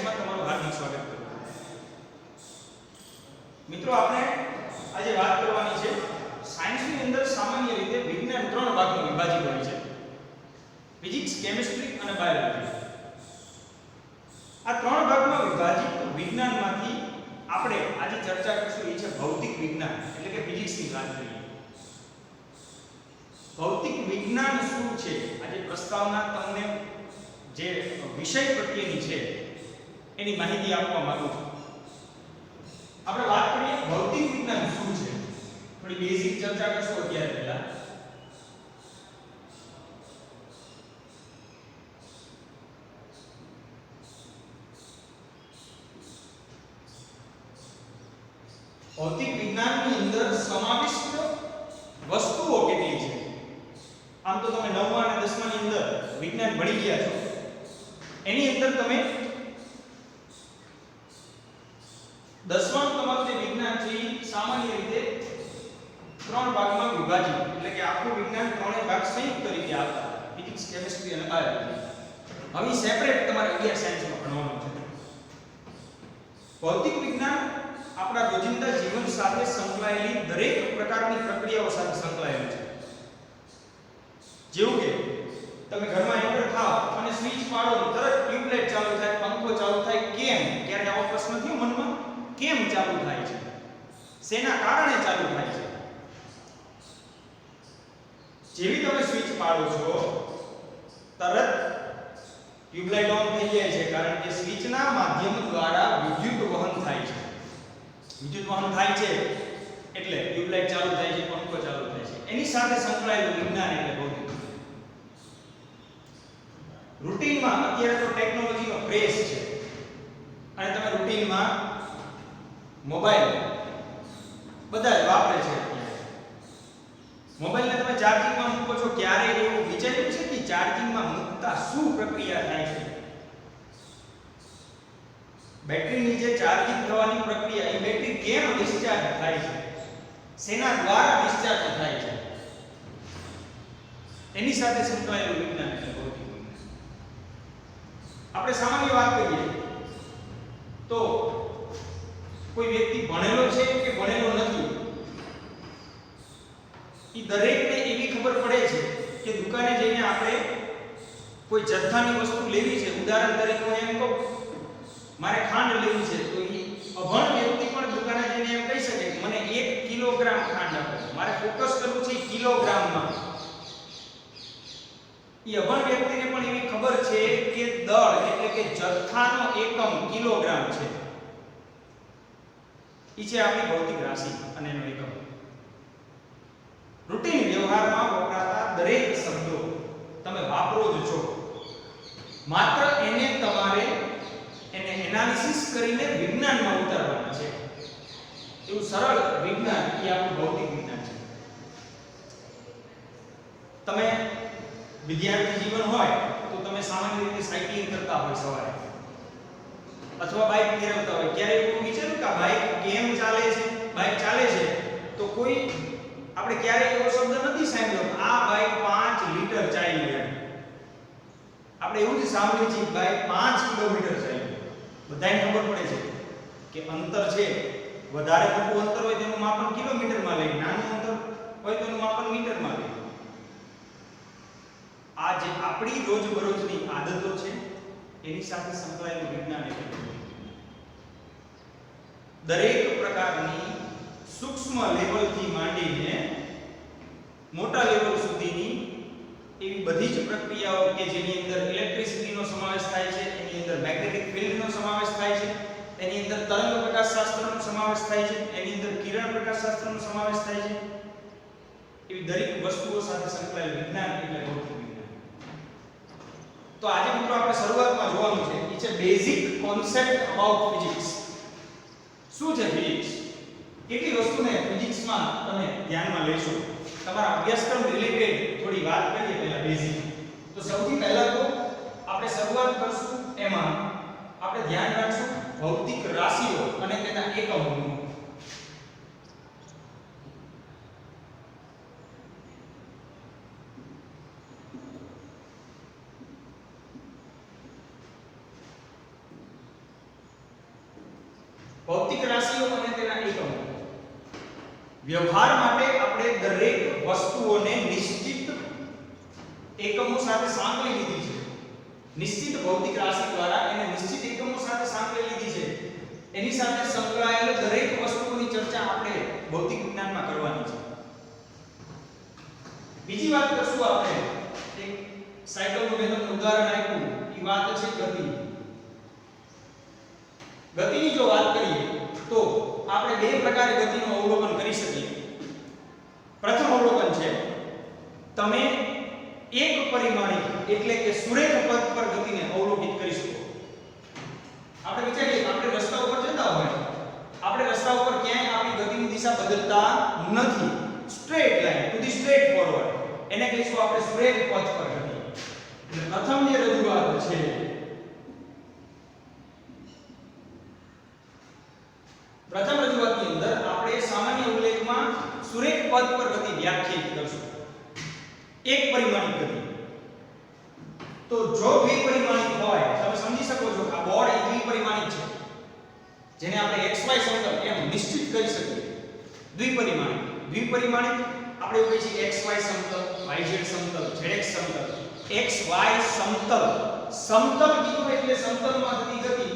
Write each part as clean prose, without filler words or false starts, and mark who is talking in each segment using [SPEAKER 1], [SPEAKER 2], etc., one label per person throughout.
[SPEAKER 1] સાયન્સમાં તમારું હાર્દિક સ્વાગત કરું છું. મિત્રો, આપણે આજે વાત કરવાની છે સાયન્સની અંદર સામાન્ય રીતે વિજ્ઞાન 3 ભાગમાં વિભાજિત હોય છે: ફિઝિક્સ, કેમિસ્ટ્રી અને બાયોલોજી. આ 3 ભાગમાં વિભાજિત વિજ્ઞાનમાંથી આપણે આજે ચર્ચા કરીશું એ છે ભૌતિક વિજ્ઞાન, એટલે કે ફિઝિક્સની વાત કરીએ. ભૌતિક વિજ્ઞાન શું છે? આજે પ્રસ્તાવના તમને જે વિષય પ્રત્યેની છે એની માહિતી આપવા માંગુ છું. આપણે વાત કરીએ ભૌતિક વિજ્ઞાન શું છે, થોડી બેઝિક ચર્ચા કરશું અત્યારે પહેલા. ભૌતિક વિજ્ઞાનની અંદર સમાવિષ્ટ વસ્તુઓ કેટલી છે? આમ તો તમે 9મા અને 10મા ની અંદર વિજ્ઞાન ભણી ગયા છો. એની અંદર તમે 10માનું તમારું જે વિજ્ઞાન છે એ સામાન્ય રીતે 3 ભાગમાં વિભાજિત, એટલે કે આખું વિજ્ઞાન 3 ભાગ સંયુક્ત રીતે આવતા: ફિઝિક્સ, કેમિસ્ટ્રી અને બાયોલોજી. હવે સેપરેટ તમારે 11 સાયન્સમાં ભણવાનું છે. ભૌતિક વિજ્ઞાન આપણા રોજિંદા જીવન સાથે સંકળાયેલી દરેક પ્રકારની પ્રક્રિયાઓ સાથે સંકળાયેલું છે. જેવું કે તમે ઘરમાં એન્ટર થાઓ અને સ્વિચ પાડો તરત ટ્યુબલાઇટ ચાલુ થાય, પંખો ચાલુ થાય. કેમ? ક્યારે આવો પ્રશ્ન થયો મનમાં? કેમ ચાલુ થાય છે? શેના કારણે ચાલુ થાય છે? જેવી તમે સ્વિચ પાડો છો તરત ટ્યુબલાઇટ ઓન થઈ જાય છે, કારણ કે સ્વિચના માધ્યમ દ્વારા વિદ્યુત વહન થાય છે. વિદ્યુત વહન થાય છે એટલે ટ્યુબલાઇટ ચાલુ થાય છે, પંખો ચાલુ થાય છે. એની સાથે સંકળાયેલું વિજ્ઞાન એટલે ભૌતિક. રૂટીનમાં અત્યારે તો ટેકનોલોજીનો ક્રેઝ છે અને તમે રૂટીનમાં મોબાઈલ બધા જ વાપરે છે. મોબાઈલને તમે ચાર્જિંગમાં મૂકો છો, ક્યારે એવું વિચાર્યું છે કે ચાર્જિંગમાં મૂકતા શું પ્રક્રિયા થાય છે? બેટરીની જે ચાર્જિંગ થવાની પ્રક્રિયા, એ બેટરી કેમ ડિસ્ચાર્જ થાય છે? શેના દ્વારા ડિસ્ચાર્જ થાય છે? એની સાથે સંકળાયેલું વિજ્ઞાન એટલે ભૌતિક વિજ્ઞાન. આપણે સામાન્ય વાત કરીએ તો કોઈ વ્યક્તિ ભણેલો છે કે ભણેલો નથી, એ દરેકને એવી ખબર પડે છે કે દુકાને જઈને આપણે કોઈ જથ્થાની વસ્તુ લેવી છે. ઉદાહરણ તરીકે હું એમ કહું મારે ખાંડ લેવી છે, તો એ અભણ વ્યક્તિ પણ દુકાને જઈને એમ કહી શકે કે મને 1 કિલોગ્રામ ખાંડ આપો. મારે ફોકસ કરવું છે કિલોગ્રામમાં. એ અભણ વ્યક્તિને પણ એવી ખબર છે કે દળ એટલે કે જથ્થાનો એકમ કિલોગ્રામ છે. એ છે આપણી ભૌતિક રાશિ અને એનો એકમ. રૂટીન વ્યવહારમાં વપરાતા દરેક શબ્દો તમે વાપરો જ છો, માત્ર એને તમારે એનાલિસિસ કરીને વિજ્ઞાનમાં ઉતારવાના છે. એવું સરળ વિજ્ઞાન એ આપણું ભૌતિક વિજ્ઞાન છે. તમે વિદ્યાર્થી જીવન હોય તો તમે સામાન્ય રીતે સાયકલિંગ કરતા હોય સવારે, અથવા બાઇક ફેરવતા હોય. ક્યારે એવું વિચાર્યું કે બાઇક કેમ ચાલે છે? બાઇક ચાલે છે તો કોઈ આપણે ક્યારે એવો શબ્દ નથી સાંભળ્યો આ બાઇક 5 લીટર ચાલી. આપણે એવું જ સાંભળીએ છીએ બાઇક 5 કિલોમીટર ચાલી. બધાને ખબર પડે છે કે અંતર છે, વધારે મોટું અંતર હોય તેનું માપન કિલોમીટરમાં લઈએ, નાનું અંતર હોય તેનું માપન મીટરમાં લઈએ. આ જે આપણી રોજબરોજની આદતો છે એની સાથે સંકળાયેલું વિજ્ઞાન એટલે દરેક પ્રકારની સૂક્ષ્મ લેવલથી માંડીને મોટા લેવલ સુધીની એવી બધી જ પ્રક્રિયાઓ કે જેની અંદર ઇલેક્ટ્રિસિટીનો સમાવેશ થાય છે, એની અંદર મેગ્નેટિક ફિલ્ડનો સમાવેશ થાય છે, એની અંદર તરંગ પ્રકાશશાસ્ત્રનો સમાવેશ થાય છે, એની અંદર કિરણ પ્રકાશશાસ્ત્રનો સમાવેશ થાય છે. એવી દરેક વસ્તુઓ સાથે સંકળાયેલ વિજ્ઞાન એટલે ભૌતિક વિજ્ઞાન. તો આજે મિત્રો આપણે શરૂઆતમાં જોવાનું છે એ છે બેઝિક કોન્સેપ્ટ અબાઉટ ફિઝિક્સ. શું છે ફિઝિક્સ? કેટલી વસ્તુને ફિઝિક્સમાં તમે ધ્યાનમાં લેશો? તમારા અભ્યાસક્રમ રિલેટેડ થોડી વાત કરીએ પહેલા બેઝિક. તો સૌથી પહેલા તો આપણે શરૂઆત કરશું એમાં આપણે ધ્યાન રાખશું ભૌતિક રાશિઓ અને તેના એકમોનું. ભૌતિક રાશિઓ અને તેના એકમો. વ્યવહાર માટે આપણે દરેક વસ્તુઓને નિશ્ચિત એકમો સાથે સાંકળી લીધી છે. નિશ્ચિત ભૌતિક રાશિ દ્વારા એને નિશ્ચિત એકમો સાથે સાંકળી લીધી છે. એની સાથે સંકળાયેલ દરેક વસ્તુઓની ચર્ચા આપણે ભૌતિક વિજ્ઞાનમાં કરવાની છે. બીજી વાત કરશું આપણે, એક સાયકલનું મેં તમને ઉદાહરણ આપ્યું, એ વાત છે ગતિ. ગતિની જો વાત કરીએ તો આપણે બે પ્રકારે ગતિનું અવલોકન કરી શકીએ. પ્રથમ અવલોકન છે તમે એક પરિમાણિક એટલે કે સુરેખ પથ પર ગતિને અવલોકિત કરી શકો. આપણે વિચારીએ કે આપણે રસ્તા ઉપર જતા હોય, આપણે રસ્તા ઉપર ક્યાંય આપણી ગતિની દિશા બદલતા નથી, straight line to the straight forward, એને કહીશું આપણે સુરેખ પથ પર ગતિ. એટલે પ્રથમ જે રજૂઆત છે પ્રથમ રજૂઆતની અંદર આપણે સામાન્ય ઉલ્લેખમાં સુરેખ પથ પર ગતિ વ્યાખ્યાયિત કરશું. એક પરિમાણિક ગતિ. તો જો દ્વિપરિમાણિક હોય, તમે સમજી શકો છો આ બોર્ડ એ દ્વિપરિમાણિક છે, જેને આપણે xy સમતલ એમ નિશ્ચિત કરી શકીએ. દ્વિપરિમાણિક આપણે એવું કહીએ છીએ xy સમતલ, yz સમતલ, zx સમતલ. xy સમતલ, સમતલ કીધું એટલે સમતલમાં થતી ગતિ,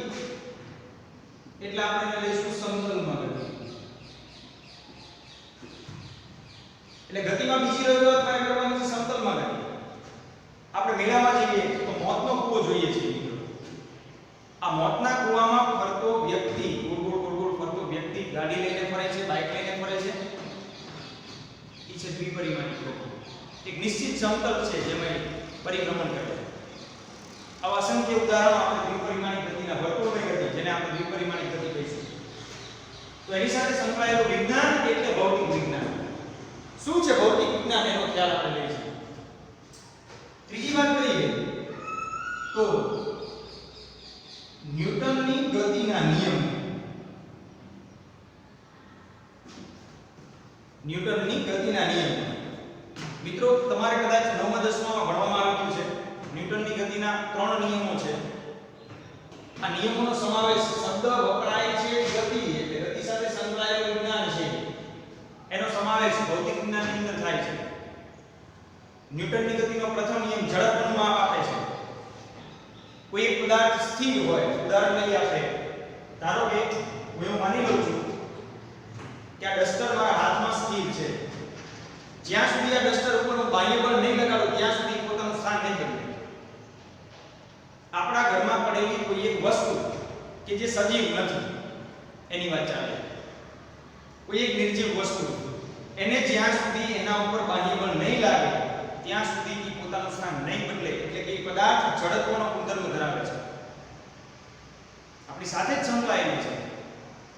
[SPEAKER 1] એટલે આપણે એને લઈશું સમતલમાં ગતિ. એટલે ગતિમાં બીજી રજૂઆત મારે કરવાની છે સમતલમાં ગતિ. આપણે મેળામાં જઈએ તો મોતનો કૂવો જોઈએ છે મિત્રો. આ મોતના કૂવામાં ફરતો વ્યક્તિ, ગોળ ગોળ ફરતો વ્યક્તિ ગાડી લઈને ફરે છે, બાઇક લઈને ફરે છે, એ છે દ્વિપરિમાણિક ગતિ. એક નિશ્ચિત સમતલ છે જેમાં પરિભ્રમણ કરે છે. આવા અસંખ્ય ઉદાહરણો આપણે દ્વિપરિમાણિક ગતિના વર્તુળની ગતિ, જેને આપણે દ્વિપરિમાણિક ગતિ કહીશું. તો એની સાથે સંકળાયેલું વિજ્ઞાન એટલે ભૌતિક વિજ્ઞાન. શું છે ભૌતિક વિજ્ઞાન એનો ખ્યાલ આપણે લઈશું. ત્રીજી વાત કરીએ તો ન્યૂટનની ગતિના નિયમ. ન્યૂટનની ગતિના નિયમ મિત્રો તમારે કદાચ 9મા 10મામાં ભણવામાં આવ્યું છે. ન્યૂટનની ગતિના 3 નિયમો છે. આ નિયમોનો સમાવેશ શબ્દ વપરાય છે ગતિ, એટલે ગતિ સાથે સંકળાયેલું વિજ્ઞાન છે, એનો સમાવેશ ભૌતિક વિજ્ઞાનની અંદર થાય છે. ન્યૂટનની ગતિનો પ્રથમ નિયમ ઝડપનું માપ આપે છે. કોઈ એક પદાર્થ સ્થિર હોય, ઉદાહરણ લઈએ આપણે, ધારો કે હું એવું માની લઉં છું કે આ ડસ્ટર મારા હાથમાં સ્થિર છે. જ્યાં સુધી આ ડસ્ટર ઉપર હું બાહ્ય બળ નહીં લગાડું ત્યાં સુધી પોતાનું સ્થાન નહીં બદલે. આપણા ઘરમાં પડેલી કોઈ એક વસ્તુ કે જે સજીવ નથી એની વાત ચાલે, કોઈ એક નિર્જીવ વસ્તુ, એને જ્યાં સુધી એના ઉપર બાહ્ય બળ નહીં લાગે ત્યાં સુધી એ પોતાનું સ્થાન નહીં બદલે, એટલે કે એ પદાર્થ જડત્વનો ગુણધર્મ ધરાવે છે. આપણી સાથે જ સંકળાયેલી છે.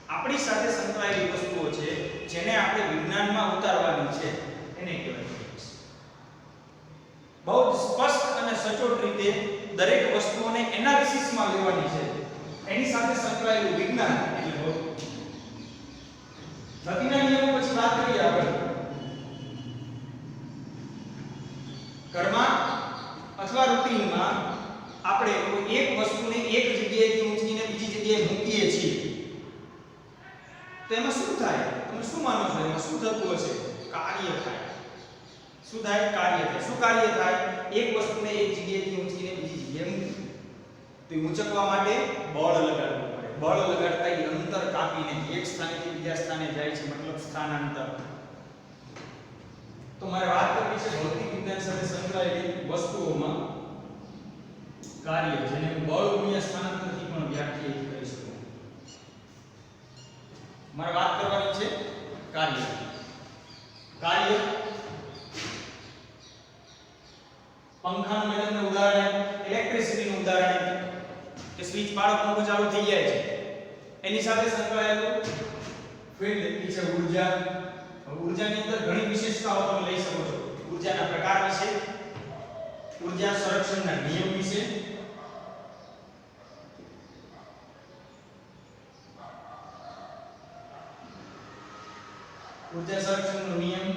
[SPEAKER 1] આપણી સાથે સંકળાયેલી વસ્તુઓ છે જેને આપણે વિજ્ઞાનમાં ઉતારવાની છે, એને કહેવાય છે. બહુ સ્પષ્ટ અને સચોટ રીતે દરેક વસ્તુઓને એનાલિસિસમાં લેવાની છે, એની સાથે સંકળાયેલું વિજ્ઞાન એટલે ભૌતિક. ગતિના નિયમો પછી વાત કરીએ આપણે. ઘરમાં અથવા રૂટીનમાં આપણે કોઈ એક વસ્તુને એક જગ્યાએથી ઊંચકીને બીજી જગ્યાએ મૂકીએ છીએ તો એમાં શું થાય? તમે શું માનો છો એમાં શું થતું હશે? કાર્ય થાય. શું થાય? કાર્ય થાય. શું કાર્ય થાય? એક વસ્તુને એક જગ્યાએથી ઊંચકીને બીજી જગ્યાએ મૂકી તો ઊંચકવા માટે બળ લગાડવું પડે. બળ લગાડતા એ અંતર કાપીને એક સ્થાનેથી બીજા સ્થાને જાય છે, મતલબ સ્થાનાંતર. તો મારે વાત કરવી છે ભૌતિક વિજ્ઞાન સાથે સંકળાયેલી વસ્તુઓમાં કાર્ય, જેને બળ ગુણ્યા સ્થાનાંતરથી પણ વ્યાખ્યાયિત કરી શકું. મારે વાત કરવાની છે કાર્ય. કાર્ય પંખાનું મેં તમને ઉદાહરણ, ઇલેક્ટ્રિસિટીનું ઉદાહરણ કે સ્વિચ પાડો પંખો ચાલુ થઈ જાય છે, એની સાથે સંકળાયેલું ફિલ્ડ છે ઊર્જા. ઊર્જાની અંદર ઘણી વિશેષતાઓ તમે લઈ શકો છો. ઊર્જાના પ્રકાર વિશે, ઊર્જા સંરક્ષણના નિયમ વિશે, ઊર્જા સંરક્ષણનો નિયમ,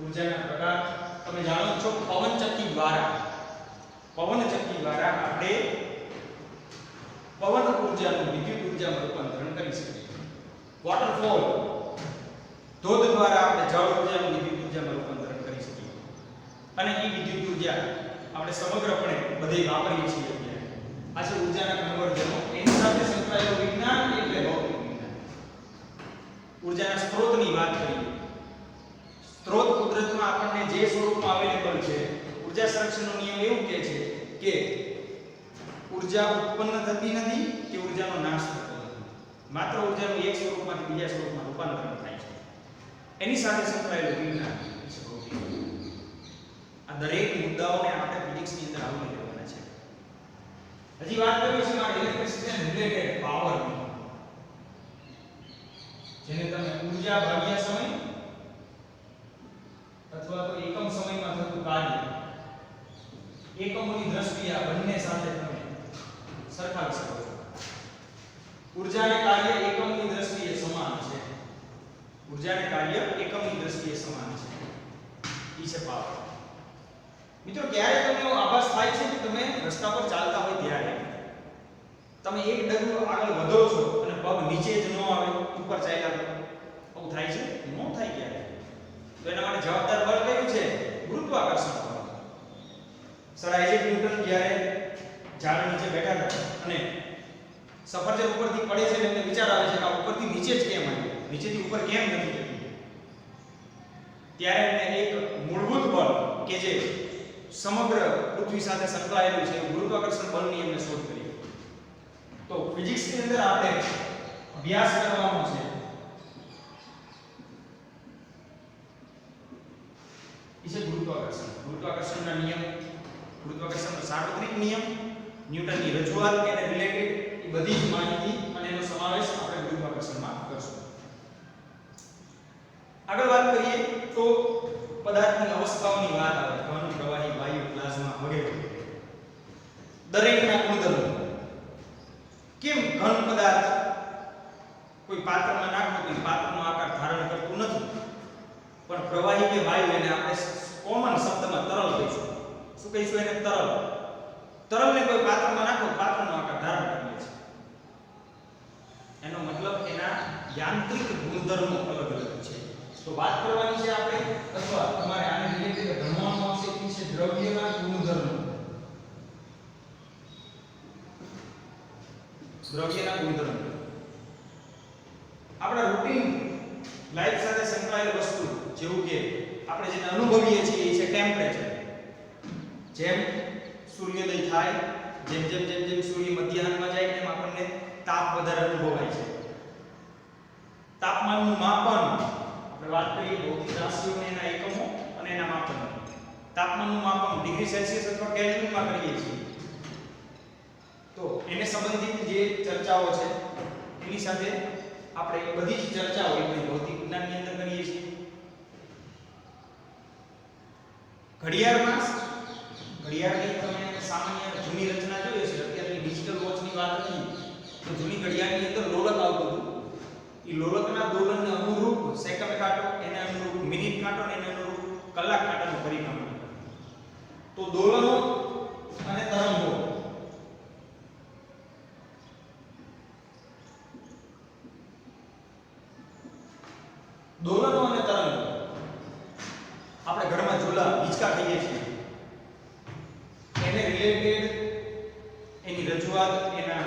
[SPEAKER 1] ઊર્જાના પ્રકાર. તમે જાણો છો પવનચક્કી દ્વારા આપણે પવન ઉર્જાનું વિદ્યુત ઉર્જામાં રૂપાંતરણ કરી શકીએ. વોટરફોલ, ધોધ દ્વારા આપણે જળ ઉર્જાનું વિદ્યુત ઉર્જામાં રૂપાંતરણ કરી શકીએ. અને એ વિદ્યુત ઉર્જા આપણે સમગ્રપણે બધે વાપરીએ છીએ અત્યારે. આ છે ઉર્જાના કન્વર્જનો. એની સાથે સંકળાયેલું વિજ્ઞાન એટલે ભૌતિક વિજ્ઞાન. ઉર્જાના સ્ત્રોતની વાત કરીએ. સ્ત્રોત કુદરતમાં આપણને જે સ્વરૂપમાં અવેલેબલ છે, ઉર્જા સંરક્ષણનો નિયમ એવું કહે છે કે ઉર્જા ઉત્પન્ન થતી નથી કે ઉર્જાનો નાશ થતો નથી. માત્ર ઉર્જાનું એક સ્વરૂપમાંથી બીજા સ્વરૂપમાં રૂપાંતરણ થાય છે. એની સાથે સંકળાયેલું વિજ્ઞાન છે ભૌતિક વિજ્ઞાન. આ દરેક મુદ્દાઓને આપણે ફિઝિક્સની અંદર આવરી લેવાના છે. હજી વાત કરવી છે મારે ઇલેક્ટ્રિસિટી એન્ડ રિલેટેડ પાવર, જેને તમે ઉર્જા ભાગ્યા સમય અથવા તો એકમ સમયમાં થતું કાર્ય, એકમોની દ્રષ્ટિએ આ બંને સાથે તમે સરખાવી શકો છો. ઉર્જા અને કાર્ય એકમની દ્રષ્ટિએ સમાન છે. ઉર્જા અને કાર્ય એકમની દ્રષ્ટિએ સમાન છે. ઈ છે પાવર. મિત્રો, ક્યારે તમને એવો આભાસ થાય છે કે તમે રસ્તા પર ચાલતા હોય ત્યારે તમે એક ડગલું આગળ વધો છો અને પગ નીચે જ ન આવે, ઉપર ચાલ્યા કરો? આવું થાય છે? ન થાય ક્યારે? તો એના માટે જવાબદાર બળ કયું છે? ગુરુત્વાકર્ષણ બળ. સર આઇઝેક ન્યૂટન જ્યારે ઝાડ નીચે બેઠા હતા અને સફરજન ઉપરથી પડે છે, એમને વિચાર આવે છે કે આ ઉપરથી નીચે જ કેમ આવ્યું, નીચેથી ઉપર કેમ નથી જતું? ત્યારે એમને એક મૂળભૂત બળ કે જે સમગ્ર પૃથ્વી સાથે સંકળાયેલું છે, ગુરુત્વાકર્ષણ બળની એમને શોધ કરી. તો ફિઝિક્સની અંદર આપણે અભ્યાસ કરવાનો છે છે ગુરુત્વાકર્ષણ. ગુરુત્વાકર્ષણના નિયમ, ગુરુત્વાકર્ષણનો સાર્વત્રિક નિયમ, ન્યૂટનની રજૂઆત, એને રિલેટેડ એ બધી જ માહિતી અને એનો સમાવેશ આપણે ગુરુત્વાકર્ષણમાં કરશું. આગળ વાત કરીએ તો પદાર્થની અવસ્થાઓની વાત આવે, ઘન, પ્રવાહી, વાયુ, પ્લાઝમા વગેરે. દરેકના ગુણધર્મો. કેમ ઘન પદાર્થ કોઈ પાત્રમાં નાખો તો પાત્રનો આકાર ધારણ કરતું નથી, પણ પ્રવાહી કે વાયુ એને આપણે કોમન શબ્દમાં તરલ કહીશું. શું કહીશું એને? તરલ. તરલને કોઈ પાત્રમાં નાખો, પાત્રનો આકાર ધારણ કરી લે છે. એનો મતલબ એના યાંત્રિક ગુણધર્મો અલગ અલગ છે. તો વાત કરવાની છે આપણે, અથવા તમારે આને રિલેટેડ ભણવાનું આવશે કે છે દ્રવ્યના ગુણધર્મો. દ્રવ્યના ગુણધર્મો આપણા રૂટીન લાઈફ સાથે સંકળાયેલ વસ્તુ, જેવું કે આપણે જેને અનુભવીએ છીએ એ છે ટેમ્પરેચર. જેમ સૂર્યોદય થાય, જેમ જેમ જેમ જેમ સૂર્ય મધ્યાહનમાં જાય તેમ આપણને તાપ વધારે અનુભવાય છે. તાપમાનનું માપન આપણે વાત કરીએ ભૌતિક રાશિઓને એના એકમો અને એના માપન. તાપમાનનું માપન ડિગ્રી સેલ્સિયસ અથવા કેલ્વિનમાં કરીએ છીએ. તો એને સંબંધિત જે ચર્ચાઓ છે એની સાથે આપણે બધી જ ચર્ચાઓ એ ભૌતિક વિજ્ઞાનની અંદર કરીએ છીએ. ઘડિયાળની તમે સામાન્ય જૂની રચના જોઈએ છે, અત્યારની ડિજિટલ વોચની વાત નથી, તો જૂની ઘડિયાળની અંદર લોલક આવતું હતું. એ લોલકના દોલનને અનુરૂપ સેકન્ડ કાંટો, એને અનુરૂપ મિનિટ કાંટો, એને અનુરૂપ કલાક કાંટાનું પરિભ્રમણ. તો દોલનો અને તરંગો, દોલનો અને તરંગો આપણે ઘરમાં ઝૂલા હિંચકા કહીએ છીએ, એને રિલેટેડ એની રજૂઆત, એના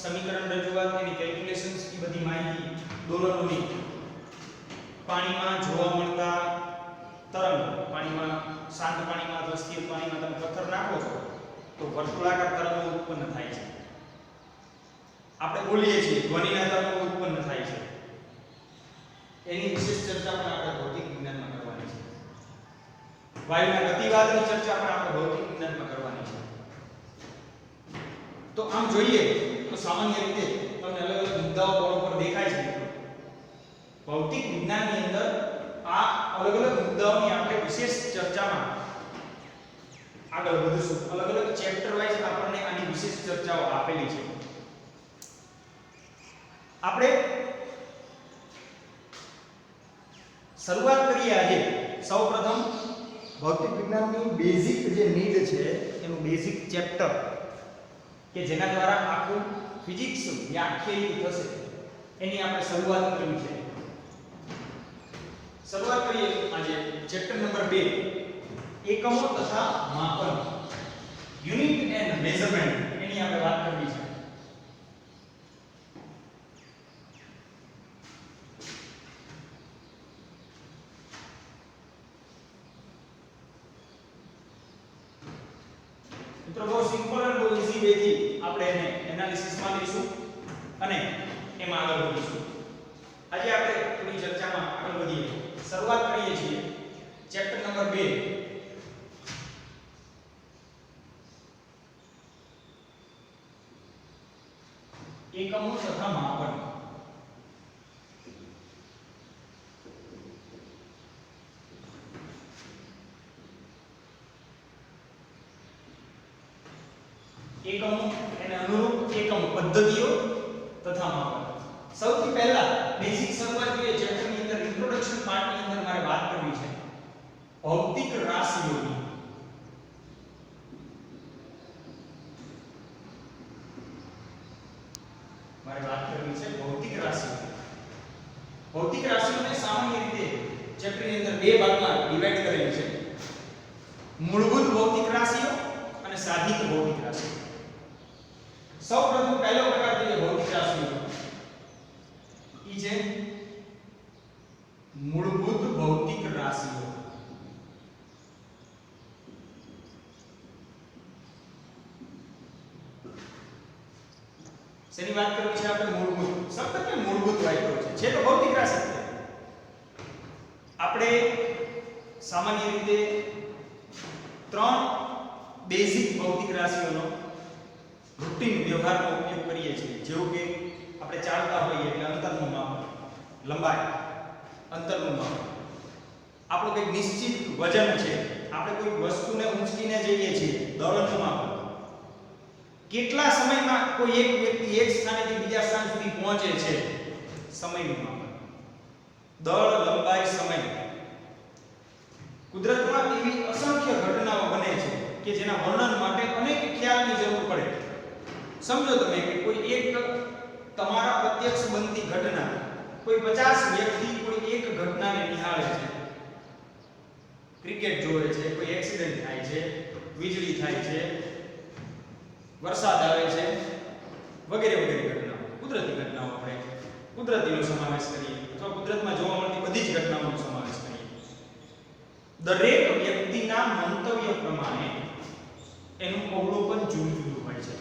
[SPEAKER 1] સમીકરણ રજૂઆત, એની કેલ્ક્યુલેશન્સ, એ બધી માહિતી દોલનોની. પાણીમાં જોવા મળતા તરંગો, પાણીમાં, શાંત પાણીમાં અથવા સ્થિર પાણીમાં તમે પથ્થર નાખો છો તો વર્તુળાકાર તરંગો ઉત્પન્ન થાય છે. આપણે બોલીએ છીએ ધ્વનિના તરંગો ઉત્પન્ન થાય છે. એની વિશેષ ચર્ચા પણ આપણે ભૌતિક વિજ્ઞાનમાં કરવાની છે. વાયુના ગતિવાદની ચર્ચા પણ આપણે ભૌતિક વિજ્ઞાનમાં કરવાની છે. તો આમ જોઈએ તો સામાન્ય રીતે તમને અલગ અલગ મુદ્દાઓ બોર્ડ પર દેખાય છે. ભૌતિક વિજ્ઞાનની અંદર આ અલગ અલગ મુદ્દાઓની આપણે વિશેષ ચર્ચામાં આગળ વધીશું. અલગ અલગ ચેપ્ટર વાઇઝ આપણને આની વિશેષ ચર્ચાઓ આપેલી છે. આપણે શરૂઆત કરીએ આજે. સૌપ્રથમ ભૌતિક વિજ્ઞાનની બેઝિક જે નીડ છે એનું બેઝિક ચેપ્ટર કે જેના દ્વારા આખું ફિઝિક્સ વ્યાખ્યાયિત થશે એની આપણે શરૂઆત કરવી છે. શરૂઆત કરીએ આજે ચેપ્ટર નંબર 2 એકમો તથા માપન યુનિટ એન્ડ મેઝરમેન્ટ એની આપણે વાત કરવી છે. મિત્રો બહુ સિમ્પલ અને બહુ ઈઝી વે થી આપણે એને એનાલિસિસ માં લઈશું અને એમાં આગળ વધીશું. આજે આપણે થોડી ચર્ચામાં આગળ વધીએ. શરૂઆત કરીએ છીએ ચેપ્ટર નંબર 2 એકમો તથા માપન. એકમો એને અનુરૂપ એકમ પદ્ધતિઓ તથા માપન. સૌથી પહેલા બેઝિક શરૂઆત કરીએ ચેપ્ટરની અંદર ઇન્ટ્રોડક્શન પાર્ટની અંદર મારે વાત કરવી છે ભૌતિક રાશિઓની. મારે વાત કરવી છે ભૌતિક રાશિઓ. ભૌતિક રાશિઓને સામાન્ય રીતે ચેપ્ટરની અંદર બે ભાગમાં ડિવાઇડ કરેલી છે. મૂળભૂત ભૌતિક રાશિઓ અને સાધિત ભૌતિક રાશિઓ. સૌપ્રથમ પહેલો પ્રકાર છે ભૌતિક રાશિઓ ઈ છે મૂળભૂત ભૌતિક રાશિઓ. શેની વાત કરવી છે આપણે? મૂળભૂત. શબ્દ કે મૂળભૂત વાપર્યો છે તો ભૌતિક રાશિ છે. આપણે સામાન્ય રીતે ત્રણ બેઝિક ભૌતિક રાશિઓનો રૂટીન વ્યવહારમાં ઉપયોગ કરીએ છીએ. જેવું કે આપણે ચાલતા હોઈએ એટલે અંતરનું માપ, લંબાઈ, અંતરનું માપ. આપણું કંઈક નિશ્ચિત વજન છે, આપણે કોઈ વસ્તુને ઊંચકીને જઈએ છીએ, દળનું માપ. કેટલા સમયમાં કોઈ એક વ્યક્તિ એક સ્થાનેથી બીજા સ્થાન સુધી પહોંચે છે, સમયનું માપ. દળ, લંબાઈ, સમય. કુદરતમાં એવી અસંખ્ય ઘટનાઓ બને છે કે જેના વર્ણન માટે અનેક ખ્યાલની જરૂર પડે. સમજો તમે કે કોઈ એક તમારા પ્રત્યક્ષ બનતી ઘટના, કોઈ 50 વ્યક્તિ કોઈ એક ઘટનાને નિહાળે છે. ક્રિકેટ જોવે છે, કોઈ એક્સિડન્ટ થાય છે, વીજળી થાય છે, વરસાદ આવે છે, વગેરે વગેરે ઘટનાઓ, કુદરતી ઘટનાઓ. આપણે કુદરતીનો સમાવેશ કરીએ અથવા કુદરતમાં જોવા મળતી બધી જ ઘટનાઓનો સમાવેશ કરીએ. દરેક વ્યક્તિના મંતવ્ય પ્રમાણે એનું અવલોકન જુદું જુદું હોય છે.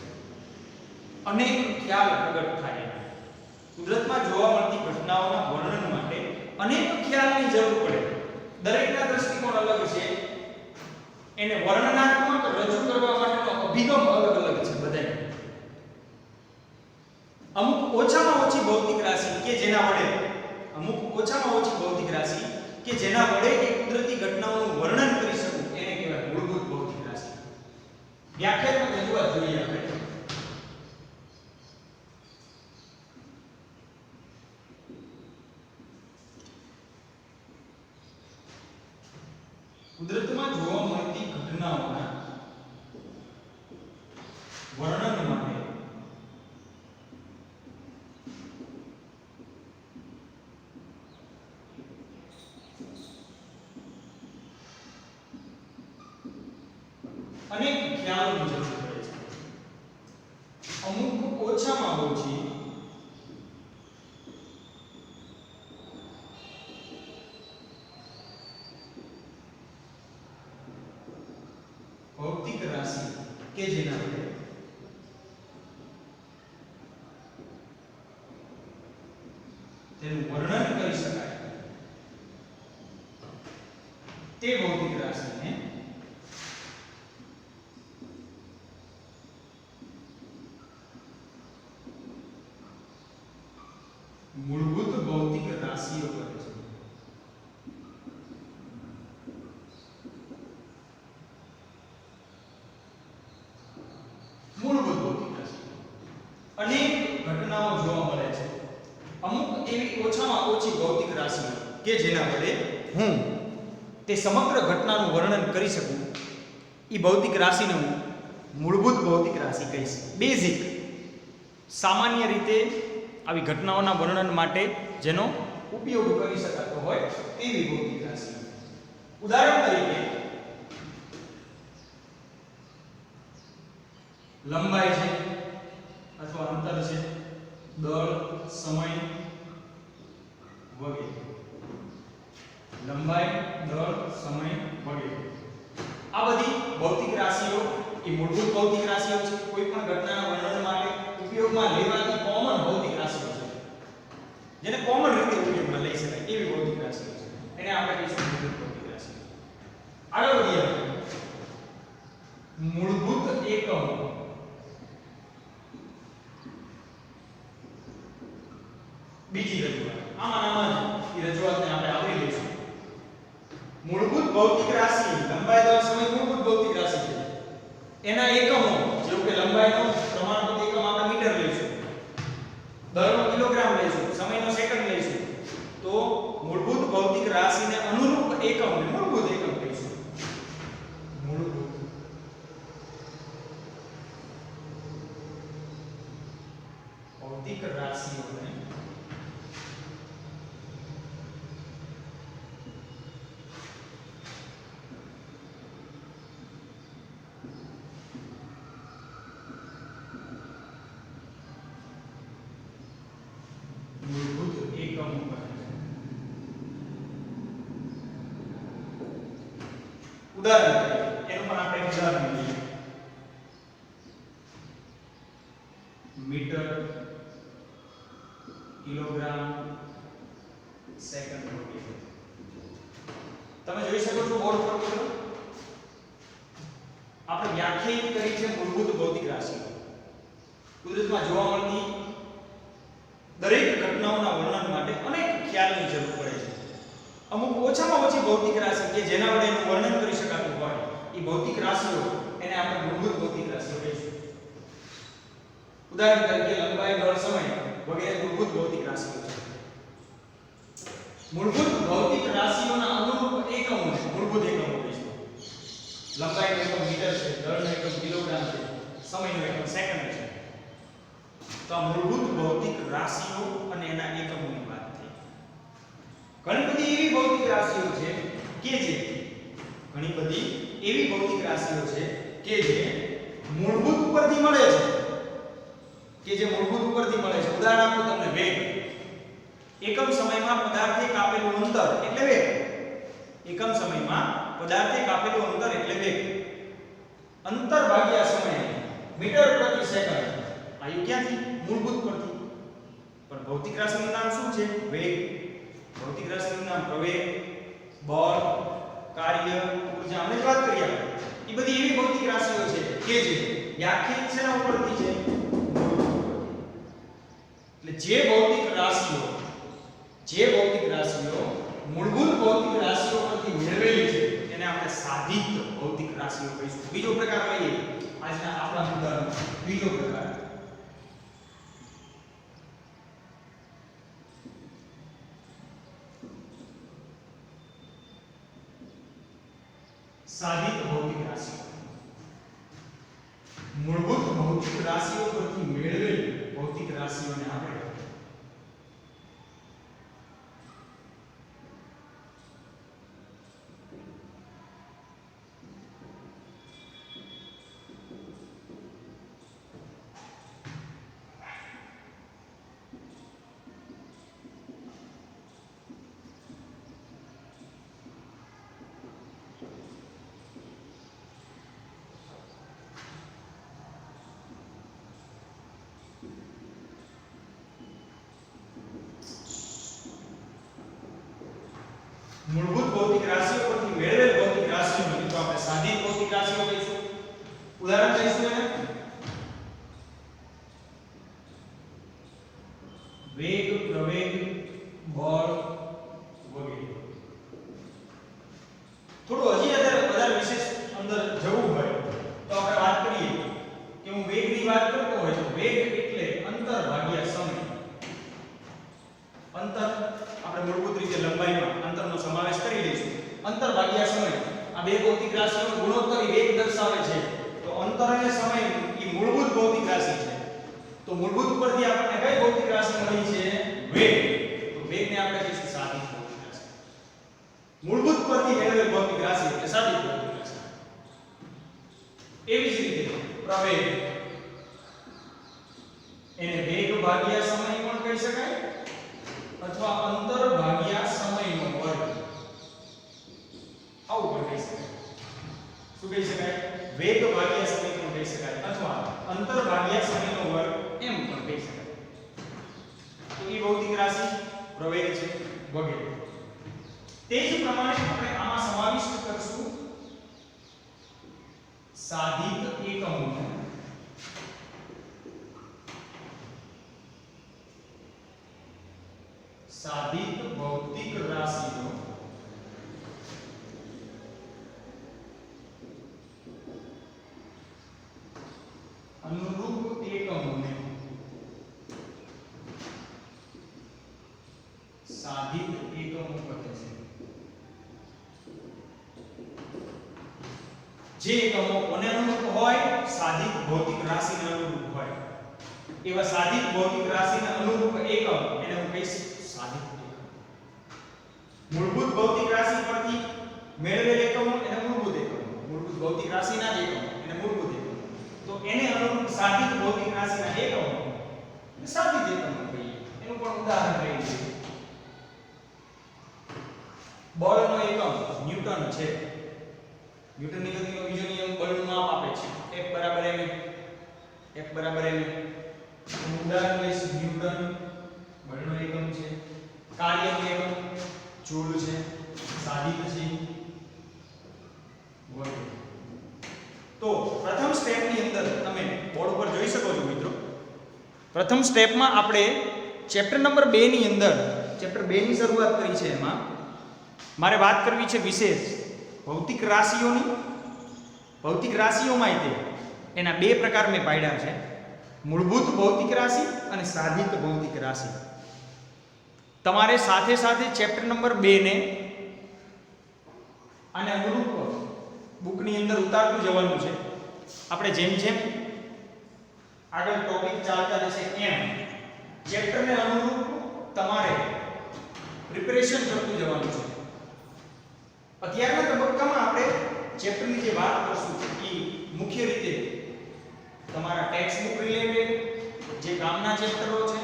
[SPEAKER 1] અનેક ખ્યાલ પ્રગટ થાય. કુદરતમાં જોવા મળતી ઘટનાઓના વર્ણન માટે અનેક ખ્યાલની જરૂર પડે. દરેકના દ્રષ્ટિકોણ અલગ છે. એને વર્ણનાત્મક રજૂ કરવા માટેનો અભિગમ અલગ અલગ છે બધાય. અમુક ઓછામાં ઓછી ભૌતિક રાશિ કે જેના વડે એ કુદરતી ઘટનાઓનું વર્ણન કરી શકું એને કહેવાય મૂળભૂત ભૌતિક રાશિ. વ્યાખ્યાત્મક રજૂઆત જોઈએ આપણે. કુદરતમાં જોવા મળતી ઘટનાઓના વર્ણન માટે અનેક ખ્યાલોની જરૂર પડે છે. અમુક ઓછામાં ઓછી ભૌતિક રાશિ કે જેના વડે તેનું વર્ણન કરી શકાય તે ભૌતિક રાશિને મૂળભૂત ભૌતિક રાશિઓ કહે છે. મૂળભૂત ભૌતિક રાશિ અનેક ઘટનાઓ જોવા મળે છે. અમુક એવી ઓછામાં ઓછી ભૌતિક રાશિઓ કે જેના વડે હું તે સમગ્ર ઘટનાનું વર્ણન કરી શકું. એ ભૌતિક રાશિને હું મૂળભૂત ભૌતિક રાશિ કહીશ. બેઝિક સામાન્ય રીતે આવી ઘટનાઓના વર્ણન માટે જેનો ઉપયોગ કરી શકાતો હોય તેવી ભૌતિક રાશિ. ઉદાહરણ તરીકે લંબાઈ છે અથવા અંતર છે, દળ, સમય વગેરે. લંબાઈ, દળ, સમય વગેરે આ બધી ભૌતિક રાશિઓ એ મૂળભૂત ભૌતિક રાશિઓ છે. કોઈ પણ ઘટનાના વર્ણન માટે ઉપયોગમાં લેવાતી કોમન ભૌતિક રાશિઓ છે, જેને કોમન રીતે ઉપયોગમાં લઈ શકાય એવી ભૌતિક રાશિઓ છે. એને આપણે કહીશું મૂળભૂત ભૌતિક રાશિઓ. આગળ વધીએ. મૂળભૂત એકમો. બીજી રજૂઆત આમાં જ એ રજૂઆતને આપણે આવરી લઈશું. મૂળભૂત ભૌતિક રાશિ લંબાઈ, દળ, સમય મૂળભૂત ભૌતિક રાશિ છે. એના એકમો જેવું કે લંબાઈનો પ્રમાણભૂત એકમ આપણે મીટર લઈશું, દળનો કિલોગ્રામ લઈશું, સમયનો સેકન્ડ લઈશું, તો મૂળભૂત ભૌતિક રાશિને અનુરૂપ એકમને મૂળભૂત એકમ કહીશું. મૂળભૂત ભૌતિક રાશિઓને મૂળભૂત એકમો કહે છે. ઉદાહરણ તરીકે એનું પણ આપણે ઉદાહરણ લઈએ. મીટર, કિલોગ્રામ, સેકન્ડ વગેરે. તમે જોઈ શકો છો બોર્ડ પર મિત્રો આપણે વ્યાખ્યાયિત કરી છે મૂળભૂત ભૌતિક રાશિઓ. કુદરતમાં જોવા મળતી દરેક ઘટનાઓના વર્ણન માટે અનેક ખ્યાલની જરૂર પડે છે. અમુક ઓછામાં ઓછી ભૌતિક રાશિ કે જેના વડે એનું વર્ણન કરી શકાતું હોય એ ભૌતિક રાશિઓ એને આપણે મૂળભૂત ભૌતિક રાશિઓ કહીશું. ઉદાહરણ તરીકે લંબાઈ, દળ, સમય વગેરે મૂળભૂત ભૌતિક રાશિઓ છે. મૂળભૂત ભૌતિક રાશિઓના અનુરૂપ એકમોને મૂળભૂત એકમો કહીશું. લંબાઈનો એકમ મીટર છે, દળનો એકમ કિલોગ્રામ છે, સમયનો એકમ સેકન્ડ છે. તો આ મૂળભૂત ભૌતિક રાશિઓ અને એના એકમોની વાત થઈ. ઘણી બધી એવી ભૌતિક રાશિઓ છે કે જે મૂળભૂત ઉપરથી મળે છે, ઉદાહરણ આપું તમને, વેગ. એકમ સમયમાં પદાર્થે કાપેલું અંતર એટલે વેગ. એકમ સમયમાં પદાર્થે કાપેલું અંતર એટલે વેગ. અંતર ભાગ્યા સમય મીટર પ્રતિ સેકન્ડ. આયુ ક્યાંથી? મૂળભૂત પરથી. પણ ભૌતિક રાશિનું નામ શું છે? વેગ. ભૌતિક રાશિનું નામ પ્રવેગ, બળ, કાર્ય, ઊર્જા. આપણે વાત કરીએ એ બધી એવી ભૌતિક રાશિઓ છે કે જે વ્યાખ્યાયિત શેના ઉપરથી છે? એટલે જે ભૌતિક રાશિઓ મૂળભૂત ભૌતિક રાશિઓ પરથી મેળવેલી છે એને આપણે સાધિત ભૌતિક રાશિઓ કહીશું. બીજો પ્રકાર લઈએ આજના આપણા મુદ્દાનો બીજો પ્રકાર, સાધિત ભૌતિક રાશિઓ. મૂળભૂત ભૌતિક રાશિઓ પરથી મેળવેલી ભૌતિક રાશિઓને આપણે મૂળભૂત ભૌતિક રાશિઓ પરથી મેળવેલ ભૌતિક રાશિઓને મિત્રો આપણે સાધિત ભૌતિક રાશિઓ કહીશું. ઉદાહરણ લઈશું એને વેગ, પ્રવેગ, બળ વગેરે. થોડું હજી વધારે વિશેષ અંદર જવું હોય તો આપણે વાત કરીએ કે હું વેગની વાત કરતો હોય તો વેગ એટલે અંતર ભાગ્યા સમય. અંતર આપણે મૂળભૂત રીતે લંબાઈમાં અંતરનો સમાવેશ કરી લઈશું. અંતર ભાગ્યા સમય, આ બે ભૌતિક રાશિઓનો ગુણોત્તર વેગ દર્શાવે છે. તો અંતર અંતર અને સમય એ મૂળભૂત ભૌતિક રાશિ છે. તો મૂળભૂત ઉપરથી આપણને કઈ ભૌતિક રાશિ મળી છે? વેગ. તો વેગને આપણે કહીશું સાદિત ભૌતિક રાશિ. મૂળભૂત પરથી મેળવેલ ભૌતિક રાશિ એટલે સાદિત ભૌતિક રાશિ. એવી જ રીતે પ્રવેગ, એને વેગ ભાગ્યા સમય પણ કહી શકાય અથવા અંતર ભાગ્યા સમયનો વર્ગ આવું પણ કહી શકાય. શું કહી શકાય? વેગ ભાગ્યા સમય પણ કહી શકાય અથવા અંતર ભાગ્યા સમયનો વર્ગ એમ પણ કહી શકાય. તો એ ભૌતિક રાશિ પ્રવેગ છે વગેરે. તે જ પ્રમાણે આપણે આમાં સમાવિષ્ટ કરશું સાધિત એકમો. સાધિત ભૌતિક રાશિઓ અનુરૂપ એકમોને સાધિત એકમો કહે છે. જે એકમો કોને અનુરૂપ હોય? સાધિત ભૌતિક રાશિને અનુરૂપ હોય. એવા સાધિત ભૌતિક રાશિને અનુરૂપ એકમ એને હું કહીશ સાધિત એકમ. મૂળભૂત ભૌતિક રાશિ પરથી મેળવેલ એકમો એને મૂળભૂત એકમો. મૂળભૂત ભૌતિક રાશિના જ એકમો એને મૂળભૂત એકમો. તો એને અનુરૂપ સાધિત ભૌતિક રાશિના એકમો એને સાધિત એકમો કહીએ. એનું પણ ઉદાહરણ લઈએ. બળનો એકમ ન્યૂટન છે. ન્યૂટનની ગતિનો બીજો નિયમ બળનું માપ આપે છે. F = ma. F = ma. ઉદાહરણ લઈશું ન્યૂટન બળનો એકમ છે. કાર્યનું એકમ જૂલ છે. સાધિત છે વગેરે. તો પ્રથમ સ્ટેપની અંદર તમે બોર્ડ ઉપર જોઈ શકો છો મિત્રો. પ્રથમ સ્ટેપમાં આપણે ચેપ્ટર નંબર 2 ની અંદર ચેપ્ટર 2 ની શરૂઆત કરી છે. એમાં મારે વાત કરવી છે વિશેષ ભૌતિક રાશિઓની. ભૌતિક રાશિઓમાં તે એના બે પ્રકાર મેં પાડ્યા છે, મૂળભૂત ભૌતિક રાશિ અને સાધિત ભૌતિક રાશિ. તમારે સાથે સાથે ચેપ્ટર નંબર 2 ને આને અનુરૂપ બુકની અંદર ઉતારતું જવાનું છે. આપણે જેમ જેમ આગળ ટોપિક ચાલતા જશે એમ ચેપ્ટરને અનુરૂપ તમારે પ્રિપેરેશન કરતું જવાનું છે. અત્યારના તબક્કામાં આપણે ચેપ્ટરની જે વાત કરશું એ મુખ્ય રીતે તમારા ટેક્સ્ટ બુક રિલેટેડ જે કામના ચેપ્ટરો છે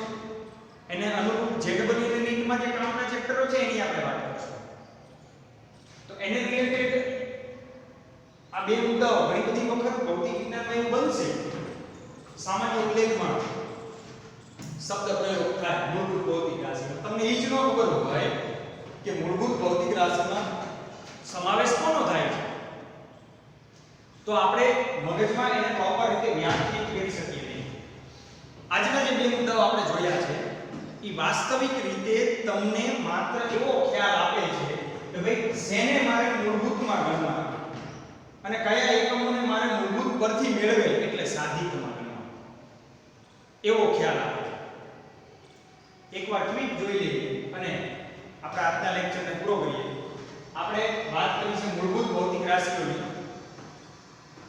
[SPEAKER 1] એને અનુરૂપ જેડબલ્યુ નીટમાં જે કામના ચેપ્ટરો છે એની આપણે વાત કરીશું. તો એને રિલેટેડ આ બે મુદ્દાઓ ઘણી બધી વખત ભૌતિક વિજ્ઞાનમાં એવું બનશે સામાન્ય ઉલ્લેખમાં શબ્દ પ્રયોગ થાય મૂળભૂત ભૌતિક રાશિ. તમને એ જ ન ખબર હોય કે મૂળભૂત ભૌતિક રાશિમાં સમાવેશ કોનો થાય છે, તો આપણે મગજમાં એને પ્રોપર રીતે વ્યાખ્યાયિત કરી શકીએ નહીં. આજના જે બે મુદ્દાઓ આપણે જોયા છે એ વાસ્તવિક રીતે તમને માત્ર એવો ખ્યાલ આપે છે કે ભાઈ શેને મારે મૂળભૂતમાં ગણવા અને કયા એકમોને મારે મૂળભૂત પરથી મેળવેલ એટલે સાધિતમાં ગણવા એવો ખ્યાલ આપે છે. એકવાર ટ્વીટ જોઈ લઈએ અને આપણે આજના લેક્ચરને પૂરો કરીએ. આપણે વાત કરી છે મૂળભૂત ભૌતિક રાશિઓની.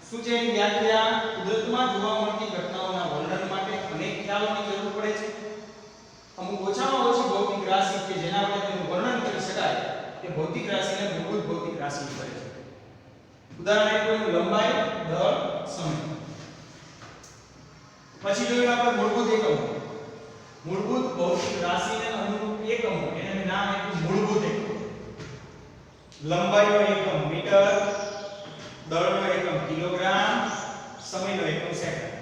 [SPEAKER 1] શું છે એની વ્યાખ્યા? કુદરતમાં જોવા મળતી ઘટનાઓના વર્ણન માટે અનેક ખ્યાલોની જરૂર પડે છે. અમુક ઓછામાં ઓછી ભૌતિક રાશિ કે જેના વડે તેનું વર્ણન કરી શકાય તે ભૌતિક રાશિને મૂળભૂત ભૌતિક રાશિ કહે છે. ઉદાહરણ આપ્યું લંબાઈ, દળ, સમય. પછી જોયું આપણે મૂળભૂત એકમો. મૂળભૂત ભૌતિક રાશિને અનુરૂપ એકમો એને નામ આપ્યું મૂળભૂત એકમો. લંબાઈનો એકમ મીટર, દળનો એકમ કિલોગ્રામ, સમયનો એકમ સેકન્ડ.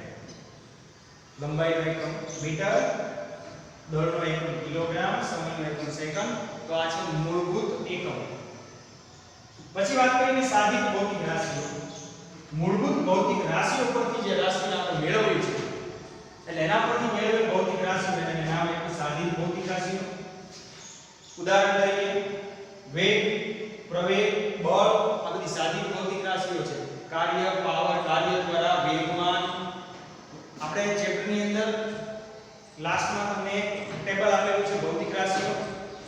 [SPEAKER 1] લંબાઈનો એકમ મીટર, દળનો એકમ કિલોગ્રામ, સમયનો એકમ સેકન્ડ. તો આ છે મૂળભૂત એકમ. પછી વાત કરીએ સાધિત ભૌતિક રાશિઓ. મૂળભૂત ભૌતિક રાશિઓ પરથી જે રાશિને આપણે મેળવી છે એટલે એના પરથી મેળવેલ ભૌતિક રાશિઓ એને નામ આપ્યું સાધિત ભૌતિક રાશિઓ. ઉદાહરણ તરીકે વેગ, પ્રવેગ, બળ આ બધી સાધિત ભૌતિક રાશિઓ છે. કાર્ય, પાવર, કાર્ય દ્વારા વેગમાન. આપણે ચેપ્ટરની અંદર લાસ્ટમાં તમને એક ટેબલ આપેલું છે ભૌતિક રાશિઓ.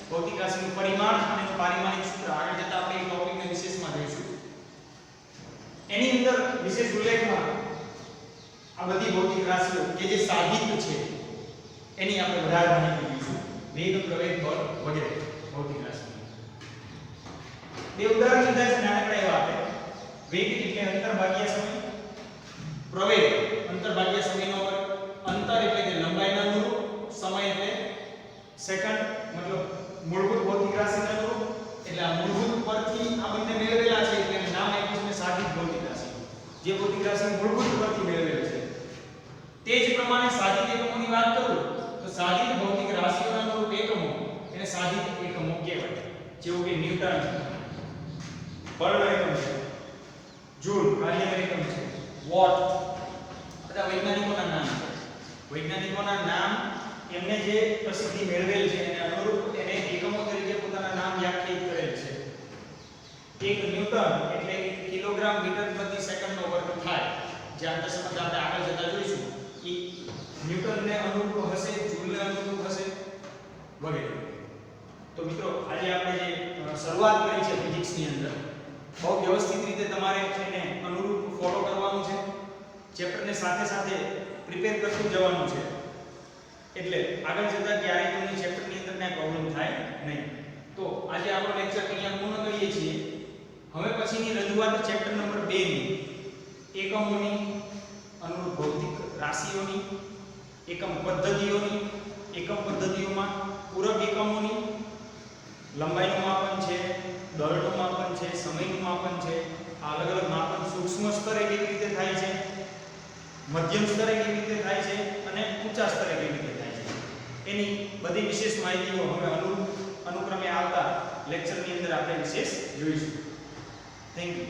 [SPEAKER 1] ભૌતિક રાશિનું પરિમાણ અને પારિમાણિક સૂત્ર આગળ જતા આપણે એ ટોપિકને વિશેષમાં જોઈશું. એની અંદર વિશેષ ઉલ્લેખમાં આ બધી ભૌતિક રાશિઓ કે જે સાધિત છે એની આપણે વધારે માહિતી જોઈશું. વેગ, પ્રવેગ, બળ વગેરે ભૌતિક રાશિઓ. બે ઉદાહરણ લીધા છે નાનકડા એવા આપણે. વેગ એટલે અંતરભાગીય સમય, પ્રવેગ અંતરભાગીય સમયનો વર્ગ, અંતર એટલે કે લંબાઈના અનુરૂપ, સમય એટલે સેકન્ડ, મતલબ મૂળભૂત ભૌતિક રાશિના અનુરૂપ. એટલે આ મૂળભૂત પરથી આ બંને મેળવેલા છે એટલે નામ આપ્યું છે સાધિત ભૌતિક રાશિ. જે ભૌતિક રાશિ મૂળભૂત પરથી મેળવેલ છે. તે જ પ્રમાણે સાધિત એકમોની વાત કરું તો સાધિત ભૌતિક રાશિઓના અનુરૂપ એકમો એને સાધિત એકમો કહેવાય. જેવું કે ન્યૂટન બળનો એકમ છે, જૂલ કાર્યનો એકમ છે, વોટ બધા વૈજ્ઞાનિકોના નામ છે. વૈજ્ઞાનિકોના નામ એમને જે પ્રસિદ્ધિ મેળવેલ છે એને અનુરૂપ એને એકમો તરીકે પોતાના નામ વ્યાખ્યાયિત કરેલ છે. એક ન્યૂટન એટલે કિલોગ્રામ મીટર પ્રતિ સેકન્ડનો વર્ગ થાય. જે આંતર સંબંધ આપણે આગળ જતા જોઈશું એ ન્યૂટનને અનુરૂપ હશે, જૂલને અનુરૂપ હશે વગેરે. તો મિત્રો આજે આપણે જે શરૂઆત કરી છે ફિઝિક્સની અંદર બહુ વ્યવસ્થિત રીતે તમારે એને અનુરૂપ ફોલો કરવાનું છે. ચેપ્ટરને સાથે સાથે પ્રિપેર કરતું જવાનું છે. એટલે આગળ જતા ક્યારેય તમને ચેપ્ટરની અંદર કાંઈ પ્રોબ્લેમ થાય નહીં. તો આજે આપણો લેક્ચર અહીંયા પૂર્ણ કરીએ છીએ. હવે પછીની રજૂઆત ચેપ્ટર નંબર 2 ની એકમોની, અનુરૂપ ભૌતિક રાશિઓની, એકમ પદ્ધતિઓની, એકમ પદ્ધતિઓમાં પૂરક એકમોની, લંબાઈનું માપન છે, દળનું માપન છે, સમયનું માપન છે. આ અલગ અલગ માપન સૂક્ષ્મ સ્તરે કેવી રીતે થાય છે, મધ્યમ સ્તરે કેવી રીતે થાય છે અને ઊંચા સ્તરે કેવી રીતે થાય છે એની બધી વિશેષ માહિતીઓ હવે અનુક્રમે આવતા લેક્ચરની અંદર આપણે વિશેષ જોઈશું. Thank you.